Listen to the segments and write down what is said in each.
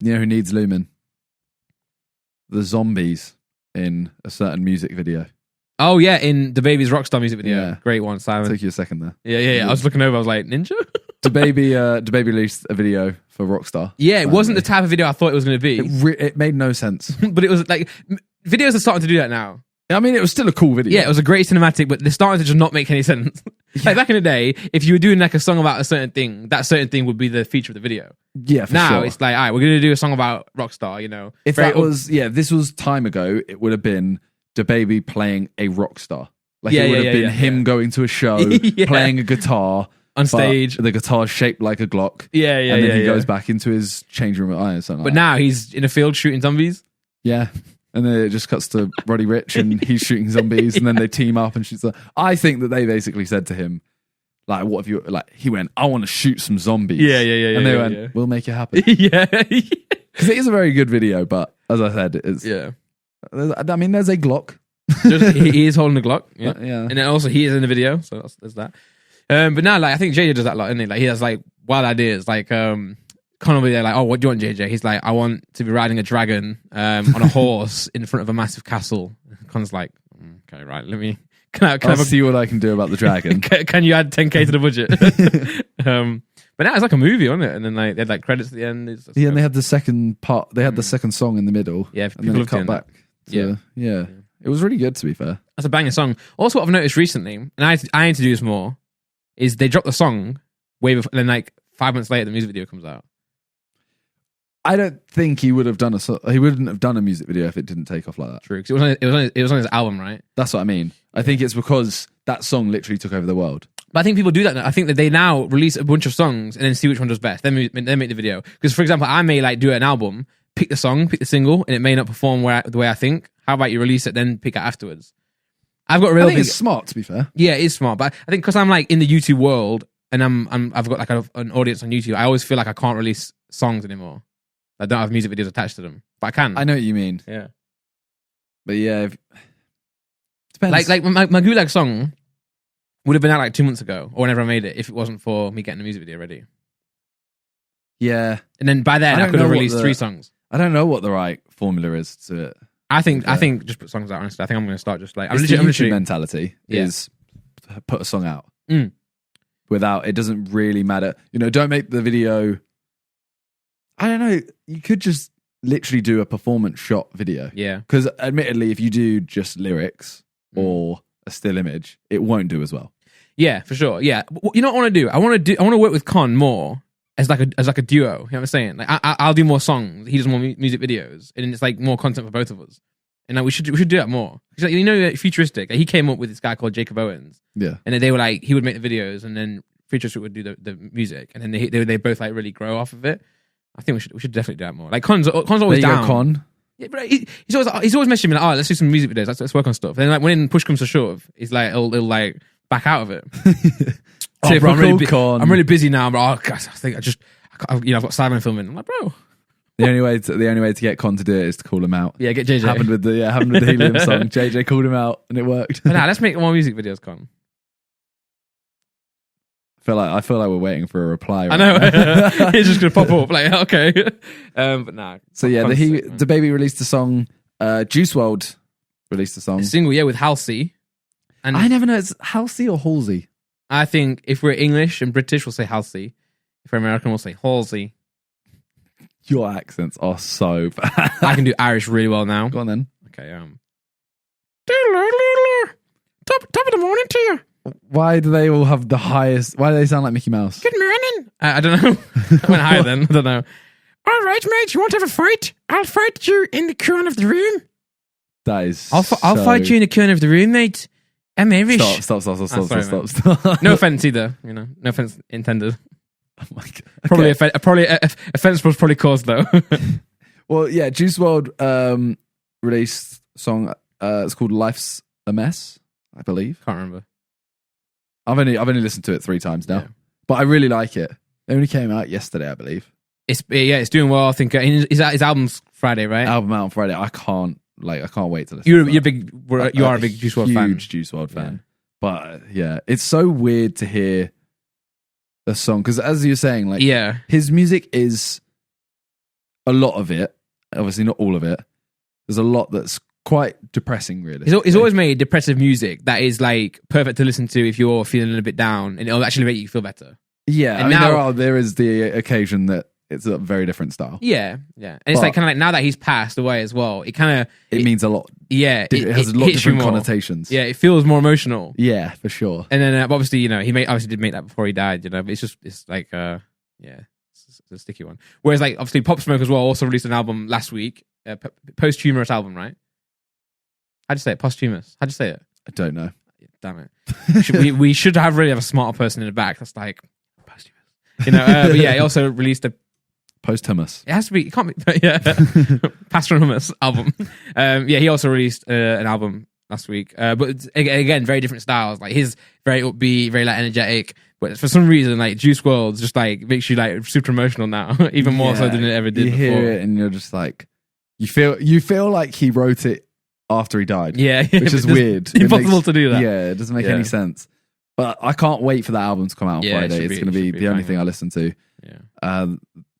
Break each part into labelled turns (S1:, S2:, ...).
S1: You know who needs looming? The zombies in a certain music video.
S2: Oh yeah, in the Baby's Rockstar music video.
S1: Yeah.
S2: Great one, Simon.
S1: Took you a second there.
S2: Yeah. I was looking over, I was like, Ninja?
S1: The baby released a video for Rockstar.
S2: Yeah, it wasn't the type of video I thought it was going to be.
S1: It made no sense.
S2: But it was like, videos are starting to do that now.
S1: I mean, it was still a cool video.
S2: Yeah, it was a great cinematic, but they're starting to just not make any sense. Like back in the day, if you were doing like a song about a certain thing, that certain thing would be the feature of the video.
S1: Yeah, for
S2: now
S1: sure.
S2: it's like, all right, we're going to do a song about Rockstar, you know.
S1: If this was time ago, it would have been the baby playing a rock star. Like it would have been him going to a show, playing a guitar
S2: on stage.
S1: The guitar's shaped like a Glock.
S2: Yeah.
S1: And then he goes back into his change room at Iron.
S2: But now he's in a field shooting zombies.
S1: Yeah. And then it just cuts to Roddy Ricch and he's shooting zombies and then they team up and shoots. I think that they basically said to him, like, what if you, like, he went, I want to shoot some zombies.
S2: Yeah.
S1: And they went, we'll make it happen.
S2: Yeah.
S1: Because it is a very good video, but as I said, it's.
S2: Yeah.
S1: I mean, there's a Glock.
S2: He is holding a Glock. Yeah.
S1: Yeah.
S2: And then also he is in the video, so there's that. But now, like, I think JJ does that a lot, isn't he? Like, he has, like, wild ideas. Like, Conor will be there, like, oh, what do you want, JJ? He's like, I want to be riding a dragon on a horse in front of a massive castle. Connor's like, okay, right, let me... Can I
S1: see what I can do about the dragon.
S2: Can you add 10k to the budget? But now it's like a movie, isn't it? And then like they had like credits at the end.
S1: And they had the second part. They had the second song in the middle.
S2: Yeah,
S1: and then it cut back. Yeah. It was really good, to be fair.
S2: That's a banger song. Also, what I've noticed recently, and I need to do this more, is they drop the song way before, then like 5 months later, the music video comes out.
S1: I don't think he would have done he wouldn't have done a music video if it didn't take off like that.
S2: True, because it was on his album, right?
S1: That's what I mean. I think it's because that song literally took over the world.
S2: But I think people do that now. I think that they now release a bunch of songs and then see which one does best. Then make the video. Because, for example, I may like do an album, pick the song, pick the single, and it may not perform the way I think. How about you release it, then pick it afterwards? I've got a real.
S1: I think it's smart, to be fair.
S2: Yeah, it is smart. But I think because I'm like in the YouTube world and I've got like an audience on YouTube, I always feel like I can't release songs anymore. I don't have music videos attached to them, but I can.
S1: I know what you mean.
S2: Yeah.
S1: But yeah, depends.
S2: Like my Gulag song would have been out like 2 months ago or whenever I made it if it wasn't for me getting the music video ready.
S1: Yeah.
S2: And then by then I could have released 3 songs.
S1: I don't know what the right formula is to it.
S2: I think just put songs out, honestly. I think I'm going to start just like...
S1: The YouTube mentality is put a song out. Without... It doesn't really matter. You know, don't make the video... I don't know. You could just literally do a performance shot video.
S2: Yeah.
S1: Because admittedly, if you do just lyrics or a still image, it won't do as well.
S2: Yeah, for sure. Yeah. You know what I want to do? I want to work with Con more as like a duo. You know what I'm saying? Like I'll do more songs. He does more music videos, and it's like more content for both of us. And like, we should do that more. Like, you know, like, Futuristic. Like, he came up with this guy called Jacob Owens.
S1: Yeah.
S2: And then they were like, he would make the videos, and then Futuristic would do the music, and then they both like really grow off of it. I think we should definitely do that more. Like Con's always down.
S1: Con.
S2: Yeah, but he's always messaging me like, oh, let's do some music videos. Let's work on stuff. And then like when push comes to shove, he's like, he'll like back out of it.
S1: Bro,
S2: I'm really busy now. But I think I've got Simon filming. I'm like, bro.
S1: The only way to get Con to do it is to call him out.
S2: Yeah, get JJ.
S1: Happened with the Helium song. JJ called him out and it worked.
S2: But now let's make more music videos, Con.
S1: I feel like we're waiting for a reply.
S2: Right? I know. He's just gonna pop up like, okay. But nah.
S1: So yeah, the baby released a song. Juice WRLD released a song.
S2: A single, yeah, with Halsey.
S1: And I never know, it's Halsey or Halsey.
S2: I think if we're English and British, we'll say Halsey. If we're American, we'll say Halsey.
S1: Your accents are so bad.
S2: I can do Irish really well now.
S1: Go on then.
S2: Okay. Top of the morning to you.
S1: Why do they all have the highest? Why do they sound like Mickey Mouse?
S2: Good morning. I don't know. I went higher then. I don't know. All right, mate. You want to have a fight? I'll fight you in the corner of the room.
S1: That is.
S2: I'll fight you in the corner of the room, mate. I'm Irish.
S1: Stop.
S2: No offense either. You know, no offense intended.
S1: Oh my God.
S2: Probably offense was probably caused though.
S1: Well, yeah. Juice WRLD released a song. It's called "Life's a Mess," I believe.
S2: Can't remember.
S1: I've only listened to it 3 times now, but I really like it. It only came out yesterday, I believe.
S2: It's doing well. I think his album's Friday, right?
S1: Album out on Friday. I can't wait to listen.
S2: You are a big Juice WRLD fan.
S1: Huge Juice WRLD fan. But yeah, it's so weird to hear the song because, as you're saying, like his music is a lot of it, obviously not all of it, there's a lot that's quite depressing, really.
S2: He's always made depressive music that is like perfect to listen to if you're feeling a bit down, and it'll actually make you feel better.
S1: Yeah, and now there is the occasion that it's a very different style.
S2: Yeah. And it's like kind of like now that he's passed away as well, it
S1: means a lot.
S2: Yeah,
S1: it has a lot of different connotations.
S2: Yeah, it feels more emotional.
S1: Yeah, for sure.
S2: And then obviously, he obviously did make that before he died. But it's like it's a sticky one. Whereas like obviously Pop Smoke as well also released an album last week, posthumous album, right? How'd you say it? Posthumous. How'd you say it?
S1: I don't know.
S2: Damn it. we should really have a smarter person in the back that's like posthumous. But yeah, he also released a
S1: posthumous.
S2: It has to be. It can't be. But yeah, posthumous album. He also released an album last week. But again, very different styles. Like his very upbeat, very like energetic. But for some reason, like Juice WRLD just like makes you like super emotional now, even more so than it ever did.
S1: You
S2: before.
S1: hear it and you're just like, you feel like he wrote it after he died.
S2: Yeah,
S1: which is weird.
S2: Impossible to do that.
S1: Yeah, it doesn't make any sense. But I can't wait for that album to come out on Friday. It's going to be the only thing I listen to.
S2: Yeah.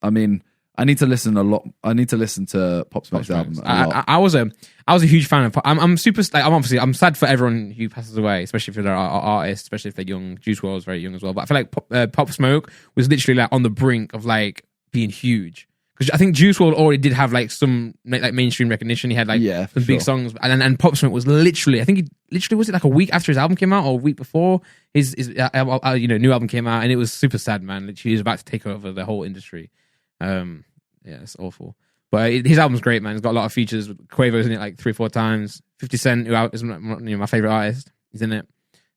S1: I mean, I need to listen a lot. I need to listen to Pop Smoke's album a lot.
S2: I was a huge fan of Pop. I'm super like I'm sad for everyone who passes away, especially if they're artists, especially if they're young. Juice WRLD is very young as well. But I feel like Pop Smoke was literally like on the brink of like being huge. Because I think Juice WRLD already did have like some like mainstream recognition. He had like some big songs, and Pop Smoke was literally, I think he literally was it like a week after his album came out or a week before his new album came out, and it was super sad, man. Literally, he was about to take over the whole industry. It's awful. But his album's great, man. It's got a lot of features. Quavo's in it like 3-4 times. 50 Cent, who is my favorite artist, he's in it.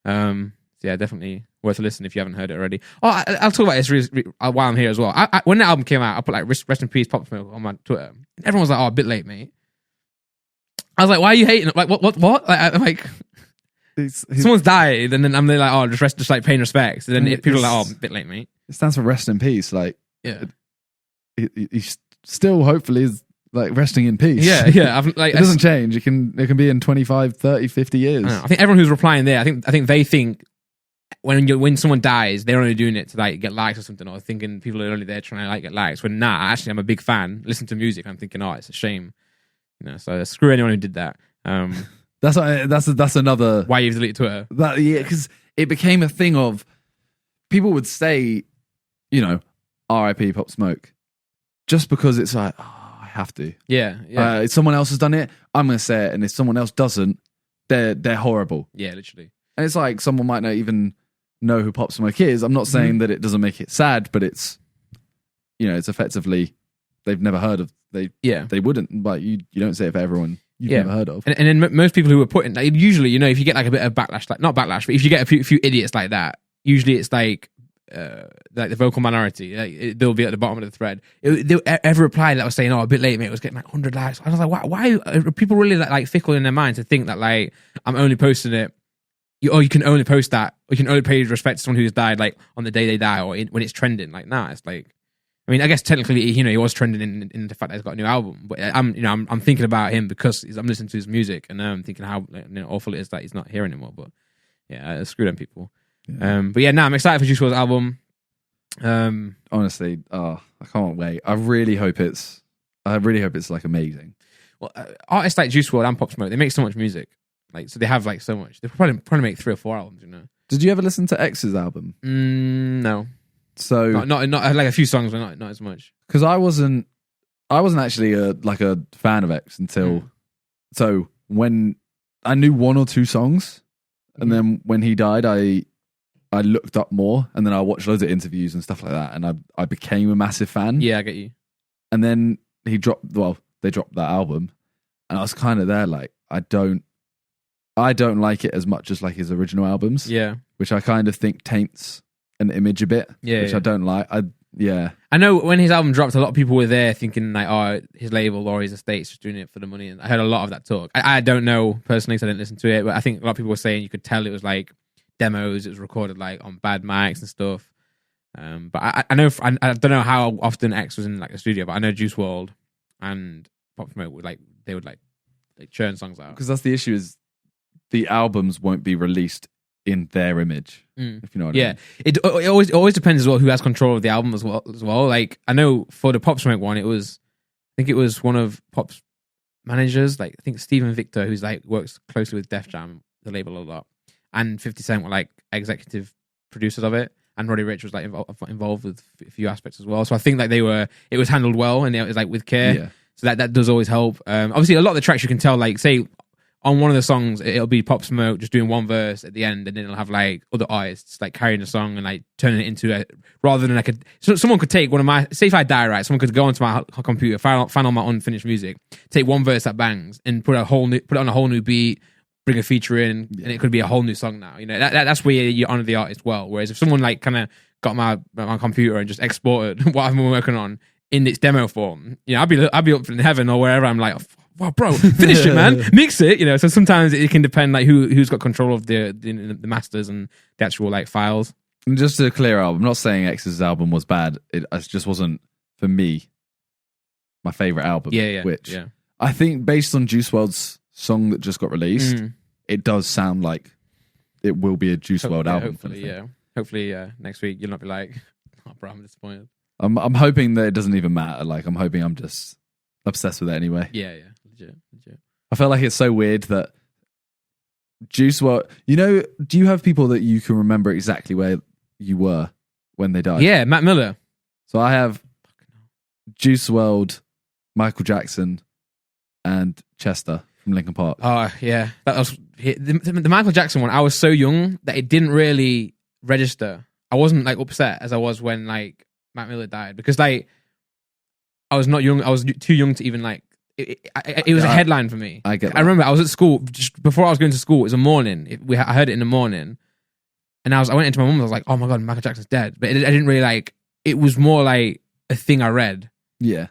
S2: Yeah, definitely worth a listen if you haven't heard it already. Oh, I'll talk about this while I'm here as well. When the album came out, I put like rest in peace Pop Smoke on my Twitter. Everyone was like, "Oh, a bit late, mate." I was like, "Why are you hating?" Like, what? Like, I'm like, someone's died, and then I'm like, "Oh, just like paying respects." And then people are like, "Oh, a bit late, mate."
S1: It stands for rest in peace. Like,
S2: yeah,
S1: he still hopefully is like resting in peace.
S2: Yeah.
S1: It doesn't change. It can be in 25, 30, 50 years.
S2: I think everyone who's replying there, I think they think when someone dies, they're only doing it to like get likes or something, or thinking people are only there trying to like get likes. When actually, I'm a big fan. Listen to music. I'm thinking, oh, it's a shame, So screw anyone who did that.
S1: That's another
S2: why you've deleted Twitter.
S1: Because it became a thing of people would say, R.I.P. Pop Smoke, just because it's like, oh, I have to.
S2: Yeah.
S1: If someone else has done it, I'm going to say it, and if someone else doesn't, they're horrible.
S2: Yeah, literally.
S1: And it's like someone might not even know who Pop Smoke is. I'm not saying that it doesn't make it sad, but it's, it's effectively they've never heard of. They wouldn't. But you don't say it for everyone you've never heard of.
S2: And then most people who are putting like, usually, if you get like a bit of backlash, like not backlash, but if you get a few idiots like that, usually it's like the vocal minority. Like, they'll be at the bottom of the thread. Every reply that was saying, "Oh, a bit late, mate," was getting like 100 likes. I was like, why are people really like fickle in their mind to think that like I'm only posting it? You can only post that, or you can only pay respect to someone who's died like on the day they die, or when it's trending. Like, it's like, I mean, I guess technically, he was trending in the fact that he's got a new album. But I'm thinking about him because I'm listening to his music, and I'm thinking how awful it is that he's not here anymore. But yeah, screw them people. Yeah. But yeah, I'm excited for Juice WRLD's album.
S1: Honestly, I can't wait. I really hope it's like amazing.
S2: Well, artists like Juice WRLD and Pop Smoke, they make so much music. Like, so they have like so much. They probably make 3 or 4 albums.
S1: Did you ever listen to X's album?
S2: No.
S1: So
S2: not like a few songs, but not as much.
S1: Because I wasn't actually a fan of X until so when I knew 1 or 2 songs, and then when he died, I looked up more, and then I watched loads of interviews and stuff like that, and I became a massive fan.
S2: Yeah, I get you.
S1: And then they dropped that album, and I was kind of there like I don't like it as much as like his original albums.
S2: Yeah,
S1: which I kind of think taints an image a bit. Yeah, which I don't like. I
S2: know when his album dropped, a lot of people were there thinking like, oh, his label or his estate's just doing it for the money. And I heard a lot of that talk. I don't know personally, because I didn't listen to it, but I think a lot of people were saying you could tell it was like demos. It was recorded like on bad mics and stuff. But I know I don't know how often X was in like the studio, but I know Juice WRLD and Pop Smoke would like churn songs out,
S1: because that's the issue is the albums won't be released in their image, if you know what I mean.
S2: It always depends as well who has control of the album as well. Like, I know for the Pop Smoke one, it was think it was one of Pop's managers, like I think Stephen Victor, who's like works closely with Def Jam, the label a lot, and 50 Cent were like executive producers of it, and Roddy Ricch was like involved with a few aspects as well. So I think like it was handled well, and it was like with care. Yeah. So that does always help. Obviously, a lot of the tracks you can tell, like say on one of the songs, it'll be Pop Smoke just doing one verse at the end, and then it'll have like other artists like carrying the song and like turning it into a, rather than like so someone could take one of my, say if I die, right, someone could go onto my computer, find all my unfinished music, take one verse that bangs and put it on a whole new beat, bring a feature in, and it could be a whole new song now. You know, that's where you honor the artist well. Whereas if someone like kind of got my computer and just exported what I've been working on in its demo form, you know, I'd be up in heaven or wherever. I'm like, wow, bro, finish it, man, mix it. You know, so sometimes it can depend like who's got control of the masters and the actual like files.
S1: And just to clear up, I'm not saying X's album was bad. It just wasn't for me my favorite album. Which I think based on Juice WRLD's song that just got released, it does sound like it will be a Juice WRLD album.
S2: Hopefully, next week you'll not be like, oh, bro, I'm disappointed.
S1: I'm hoping that it doesn't even matter. Like, I'm hoping I'm just obsessed with it anyway.
S2: Yeah, legit.
S1: I feel like it's so weird that Juice WRLD. You know, do you have people that you can remember exactly where you were when they died?
S2: Yeah, Mac Miller.
S1: So I have Juice WRLD, Michael Jackson, and Chester from Linkin Park.
S2: Oh yeah, that was the Michael Jackson one. I was so young that it didn't really register. I wasn't like upset as I was when like Mac Miller died, because like I was not young. I was too young to even like. It was a headline for me.
S1: I get that.
S2: I remember I was at school just before I was going to school. It was a morning. I heard it in the morning, and I went into my mum. I was like, "Oh my god, Michael Jackson's dead." But I didn't really like. It was more like a thing I read,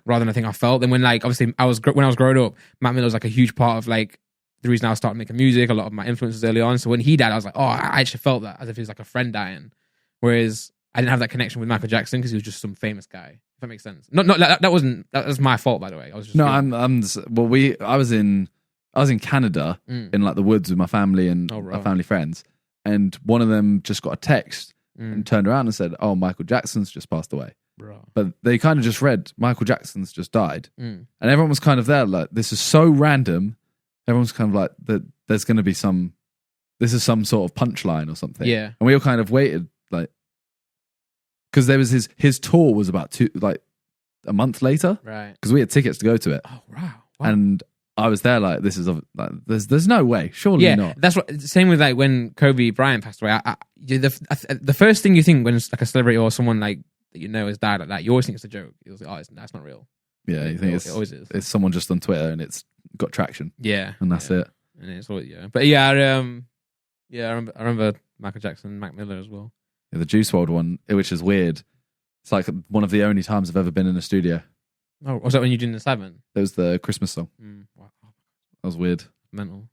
S2: rather than a thing I felt. And when like obviously when I was growing up, Mac Miller was like a huge part of like the reason I was starting making music. A lot of my influences early on. So when he died, I was like, "Oh, I actually felt that as if he was like a friend dying," whereas I didn't have that connection with Michael Jackson because he was just some famous guy. If that makes sense. That was my fault, by the way. I was just
S1: I was in Canada in like the woods with my family and my family friends, and one of them just got a text and turned around and said, "Oh, Michael Jackson's just passed away."
S2: Bro.
S1: But they kind of just read Michael Jackson's just died, and everyone was kind of there like, this is so random. Everyone's kind of like that. There's going to be this is some sort of punchline or something.
S2: Yeah, and
S1: we all kind of waited like. Because there was his tour was about a month later,
S2: right?
S1: Because we had tickets to go to it.
S2: Oh wow!
S1: And I was there like, this is like, there's no way, surely not.
S2: That's what. Same with like when Kobe Bryant passed away. The first thing you think when it's like a celebrity or someone like that you know has died like that, you always think it's a joke. You like, that's not real.
S1: Yeah, you think
S2: it always is.
S1: It's someone just on Twitter and it's got traction.
S2: Yeah,
S1: and that's it.
S2: And it's always but I remember Michael Jackson, Mac Miller as well.
S1: The Juice WRLD one, which is weird. It's like one of the only times I've ever been in a studio.
S2: Oh, was that when you did the 7?
S1: That was the Christmas song.
S2: Wow.
S1: That was weird.
S2: Mental.